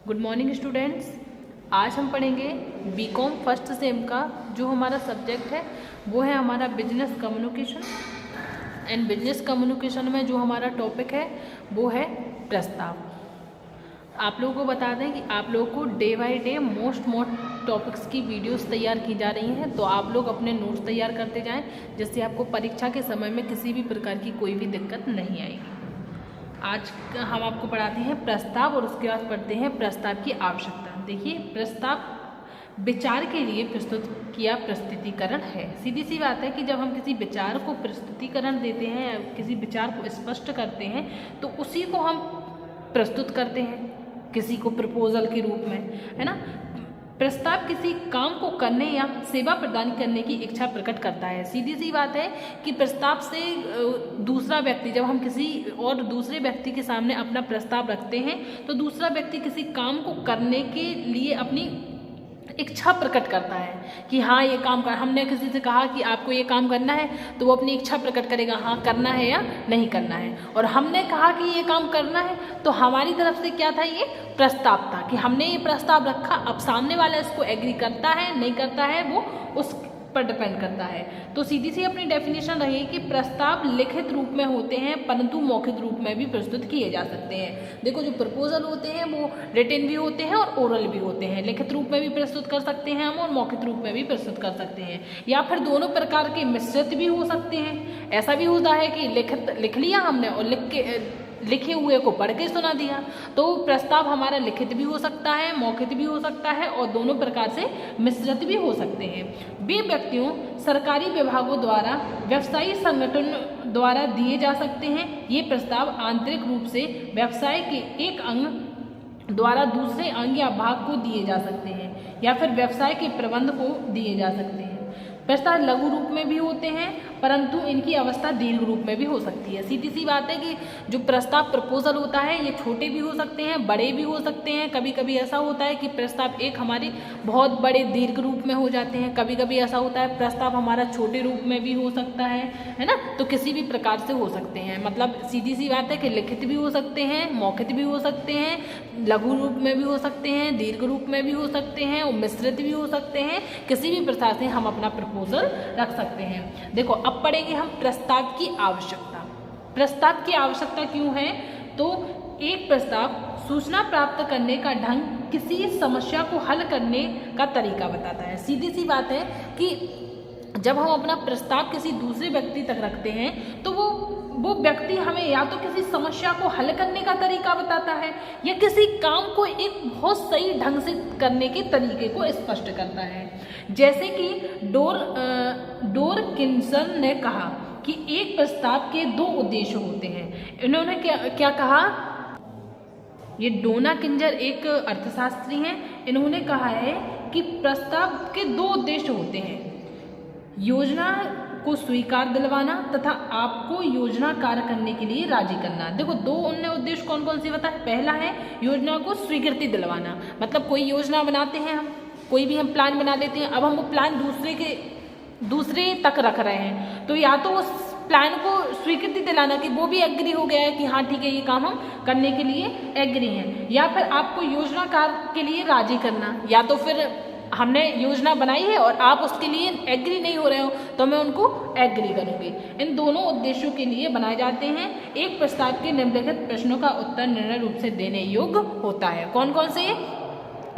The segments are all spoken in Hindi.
Good morning students. आज हम पढ़ेंगे बीकॉम फर्स्ट सेम का जो हमारा सब्जेक्ट है वो है हमारा business communication. And business communication में जो हमारा टॉपिक है वो है प्रस्ताव। आप लोगों को बता दें कि आप लोगों को day by day most topics की वीडियोस तैयार की जा रही हैं, तो आप लोग अपने नोट्स तैयार करते जाएं जिससे आपको परीक्षा के समय में किसी भी प्रकार की कोई भी दिक्कत नहीं आएगी। आज हम आपको पढ़ाते हैं प्रस्ताव और उसके बाद पढ़ते हैं प्रस्ताव की आवश्यकता। देखिए, प्रस्ताव विचार के लिए प्रस्तुत किया प्रस्तुतिकरण है। सीधी सी बात है कि जब हम किसी विचार को प्रस्तुतिकरण देते हैं, किसी विचार को स्पष्ट करते हैं, तो उसी को हम प्रस्तुत करते हैं किसी को प्रपोजल के रूप में, है ना। प्रस्ताव किसी काम को करने या सेवा प्रदान करने की इच्छा प्रकट करता है। सीधी सी बात है कि प्रस्ताव से दूसरा व्यक्ति, जब हम किसी और दूसरे व्यक्ति के सामने अपना प्रस्ताव रखते हैं तो दूसरा व्यक्ति किसी काम को करने के लिए अपनी इच्छा प्रकट करता है कि हाँ ये काम कर। हमने किसी से कहा कि आपको ये काम करना है तो वो अपनी इच्छा प्रकट करेगा, हाँ करना है या नहीं करना है। और हमने कहा कि ये काम करना है तो हमारी तरफ से क्या था, ये प्रस्ताव था कि हमने ये प्रस्ताव रखा। अब सामने वाला इसको एग्री करता है नहीं करता है वो उस पर डिपेंड करता है। तो सीधी सी अपनी डेफिनेशन रही कि प्रस्ताव लिखित रूप में होते हैं परंतु मौखिक रूप में भी प्रस्तुत किए जा सकते हैं। देखो, जो प्रपोजल होते हैं वो रिटन भी होते हैं और ओरल भी होते हैं। लिखित रूप में भी प्रस्तुत कर सकते हैं हम और मौखिक रूप में भी प्रस्तुत कर सकते हैं, या फिर दोनों प्रकार के मिश्रित भी हो सकते हैं। ऐसा भी होता है कि लिख लिया हमने और लिखे हुए को पढ़ के सुना दिया। तो प्रस्ताव हमारा लिखित भी हो सकता है, मौखिक भी हो सकता है और दोनों प्रकार से मिश्रित भी हो सकते हैं। वे व्यक्तियों, सरकारी विभागों द्वारा, व्यवसायी संगठन द्वारा दिए जा सकते हैं। ये प्रस्ताव आंतरिक रूप से व्यवसाय के एक अंग द्वारा दूसरे अंग या भाग को दिए जा सकते हैं, या फिर व्यवसाय के प्रबंध को दिए जा सकते हैं। प्रस्ताव लघु रूप में भी होते हैं परंतु इनकी अवस्था दीर्घ रूप में भी हो सकती है। सीधी सी बात है कि जो प्रस्ताव प्रपोजल होता है ये छोटे भी हो सकते हैं, बड़े भी हो सकते हैं। कभी कभी ऐसा होता है कि प्रस्ताव एक हमारे बहुत बड़े दीर्घ रूप में हो जाते हैं, कभी कभी ऐसा होता है प्रस्ताव हमारा छोटे रूप में भी हो सकता है ना। तो किसी भी प्रकार से हो सकते हैं। मतलब सीधी सी बात है कि लिखित भी हो सकते हैं, मौखिक भी हो सकते हैं, लघु रूप में भी हो सकते हैं, दीर्घ रूप में भी हो सकते हैं और मिश्रित भी हो सकते हैं। किसी भी प्रकार से हम अपना प्रपोजल रख सकते हैं। देखो, अब पढ़ेंगे हम प्रस्ताव की आवश्यकता। प्रस्ताव की आवश्यकता क्यों है? तो एक प्रस्ताव सूचना प्राप्त करने का ढंग, किसी समस्या को हल करने का तरीका बताता है। सीधी सी बात है कि जब हम अपना प्रस्ताव किसी दूसरे व्यक्ति तक रखते हैं तो वो व्यक्ति हमें या तो किसी समस्या को हल करने का तरीका बताता है या किसी काम को एक बहुत सही ढंग से करने के तरीके को स्पष्ट करता है। जैसे कि डोरकिंसन ने कहा कि एक प्रस्ताव के दो उद्देश्य होते हैं। इन्होंने क्या कहा? ये डोना किंजर एक अर्थशास्त्री हैं। इन्होंने कहा है कि प्रस्ताव के दो उद्देश्य होते हैं, योजना को स्वीकार दिलवाना तथा आपको योजना कार्य करने के लिए राजी करना। देखो, दो उनने उद्देश्य कौन कौन से बताए। पहला है योजना को स्वीकृति दिलवाना, मतलब कोई योजना बनाते हैं हम, कोई भी हम प्लान बना लेते हैं, अब हम वो प्लान दूसरे तक रख रहे हैं तो या तो उस प्लान को स्वीकृति दिलाना कि वो भी एग्री हो गया है कि हाँ ठीक है ये काम हम करने के लिए एग्री हैं, या फिर आपको योजना कार्य के लिए राजी करना, या तो फिर हमने योजना बनाई है और आप उसके लिए एग्री नहीं हो रहे हो तो मैं उनको एग्री करूँगी। इन दोनों उद्देश्यों के लिए बनाए जाते हैं। एक प्रस्ताव के निम्नलिखित प्रश्नों का उत्तर निर्णय रूप से देने योग्य होता है। कौन कौन से?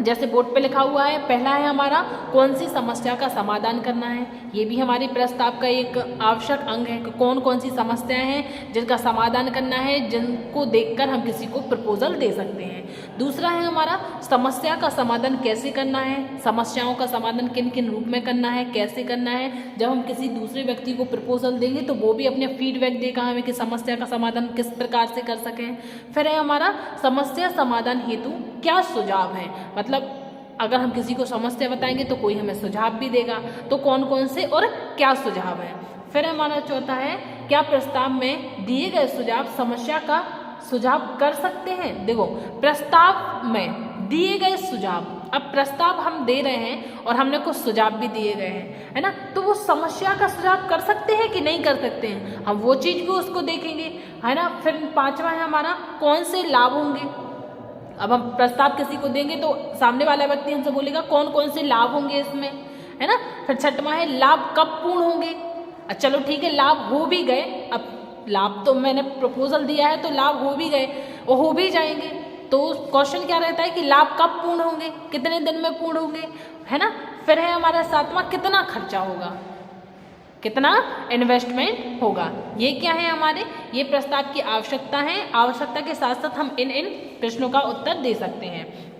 जैसे बोर्ड पे लिखा हुआ है, पहला है हमारा कौन सी समस्या का समाधान करना है। ये भी हमारे प्रस्ताव का एक आवश्यक अंग है कि कौन कौन सी समस्याएं हैं जिनका समाधान करना है, जिनको देखकर हम किसी को प्रपोजल दे सकते हैं। दूसरा है हमारा समस्या का समाधान कैसे करना है, समस्याओं का समाधान किन किन रूप में करना है, कैसे करना है। जब हम किसी दूसरे व्यक्ति को प्रपोजल देंगे तो वो भी अपने फीडबैक देगा हमें कि समस्या का समाधान किस प्रकार से कर सकें। फिर है हमारा समस्या समाधान हेतु क्या सुझाव है, मतलब अगर हम किसी को समस्या बताएंगे तो कोई हमें सुझाव भी देगा, तो कौन कौन से और क्या सुझाव है। फिर हमारा चौथा है क्या प्रस्ताव में दिए गए सुझाव समस्या का सुझाव कर सकते हैं। देखो, प्रस्ताव में दिए गए सुझाव, अब प्रस्ताव हम दे रहे हैं और हमने कुछ सुझाव भी दिए गए हैं, है ना, तो वो समस्या का सुझाव कर सकते हैं कि नहीं कर सकते हैं, हम वो चीज़ भी उसको देखेंगे, है ना। फिर पांचवा है हमारा कौन से लाभ होंगे, अब हम प्रस्ताव किसी को देंगे तो सामने वाला व्यक्ति हमसे बोलेगा कौन कौन से लाभ होंगे इसमें, है ना। फिर छठवां है लाभ कब पूर्ण होंगे। चलो ठीक है, लाभ हो भी गए, अब लाभ तो मैंने प्रपोजल दिया है तो लाभ हो भी गए, वो हो भी जाएंगे, तो क्वेश्चन क्या रहता है कि लाभ कब पूर्ण होंगे, कितने दिन में पूर्ण होंगे, है ना। फिर है हमारा सातवां कितना खर्चा होगा, कितना इन्वेस्टमेंट होगा। ये क्या है हमारे, ये प्रस्ताव की आवश्यकता है। आवश्यकता के साथ साथ हम इन प्रश्नों का उत्तर दे सकते हैं।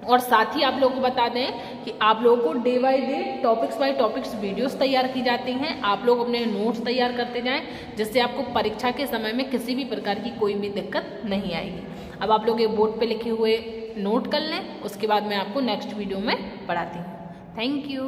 और साथ ही आप लोगों को बता दें कि आप लोगों को day by day topics by topics videos तैयार की जाती हैं। आप लोग अपने नोट्स तैयार करते जाएं, जिससे आपको परीक्षा के समय में किसी भी प्रकार की कोई भी दिक्कत नहीं आएगी। अब आप लोग ये बोर्ड पे लिखे हुए नोट कर लें, उसके बाद मैं आपको नेक्स्ट वीडियो में पढ़ाती हूँ। Thank you.